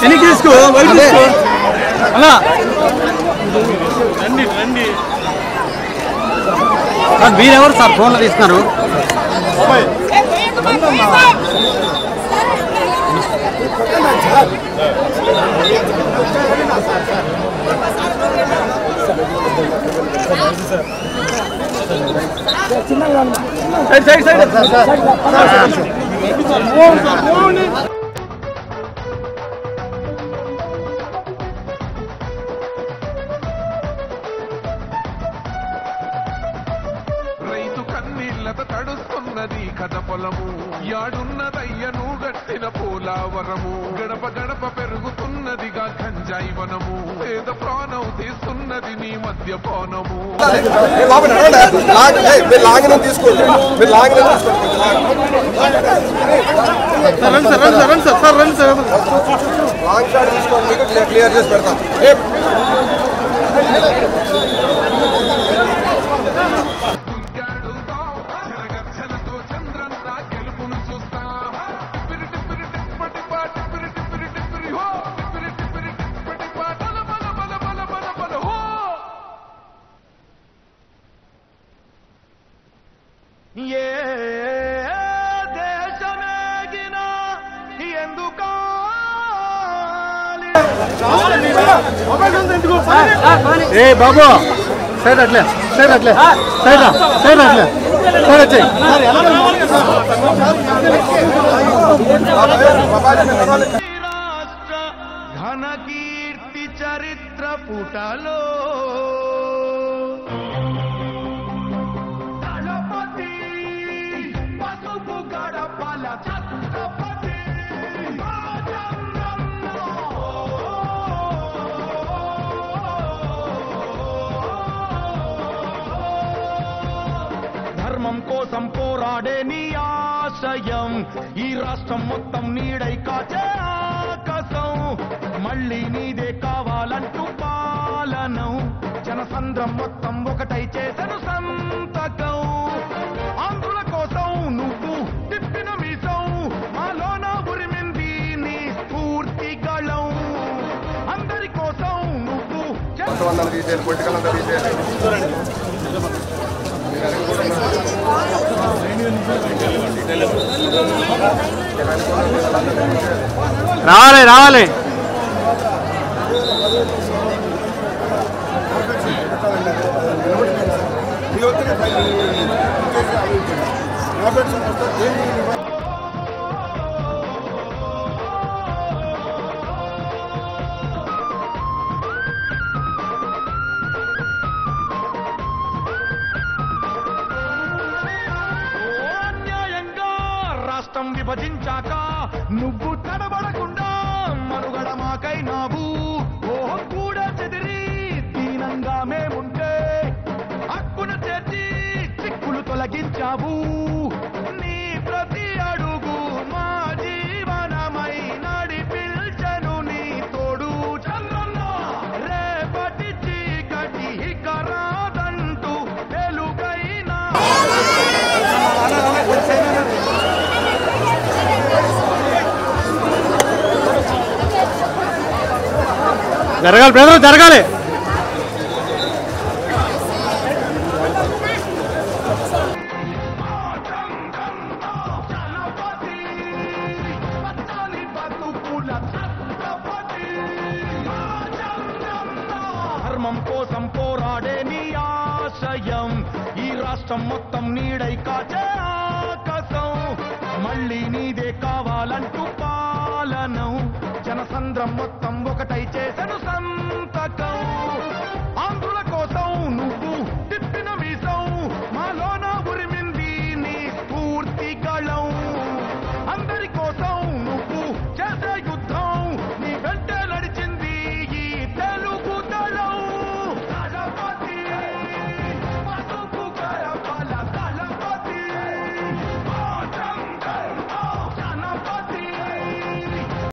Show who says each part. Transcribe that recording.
Speaker 1: ఎనికి తీసుకో వైపు తీసుకో అలా రండి రండి మీరెవరు సార్ ఫోన్లో తీస్తున్నారు సైడ్ సైడ్ సైడ్
Speaker 2: తడుస్తున్నది కథ పొలము యాడున్నదయ్యను గట్టిన పోలావరము గడప గడప పెరుగుతున్నదిగా గంజాయి వనము పేద ప్రాణం తీస్తున్నది నీ మద్యపానము
Speaker 3: క్లియర్ చేసి పెడతాం
Speaker 2: ఏ దేశమేగినా ఎందుకు
Speaker 1: ఏ బాబు సైడ్ అట్లే సైడ్ అట్లే సైడ్ సైడ్ అట్లే సైడ్ వచ్చాయి
Speaker 2: రాష్ట్ర ఘన కీర్తి చరిత్ర పుటలో దళపతి పసుపు గడపల ఛత్రపతి ధర్మం కోసం పోరాడే నీ ఆశయం ఈ రాష్ట్రం మొత్తం నీడై కాచే ఆకాశం మళ్ళీ నీదే కావాలంటూ పాలనం జనసంద్రం మొత్తం ఒకటై చేసెను సంతకం ఆంధ్రుల కోసం నువ్వు తిప్పిన మీసం మాలోన ఉరిమింది నీ స్ఫూర్తి గళం అందరి కోసం నువ్వు
Speaker 1: రావాలి రావాలి
Speaker 2: రాష్ట్రం విభజించాక నువ్వు తడబడకుండా మనుగడ మాకైనావు ఓహ కూడా చెదిరి దీనంగా మేముంటే హక్కును చేర్చి చిక్కులు తొలగించావు నీ ప్రతి అడుగు మా జీవనమై నడిపిల్చెను నీ తోడు చంద్రన్న రేపటి చీకటి కరాదంటూ వెలుగైనా
Speaker 1: జరగాలి బ్రదర్ జరగాలి
Speaker 2: ధర్మం కోసం పోరాడే నీ ఆశయం ఈ రాష్ట్రం మొత్తం నీడై కాచే ఆకాశం మళ్ళీ నీదే కావాలంటూ పాలనం జనసంద్రం మొత్తం ఒకటై చేసెను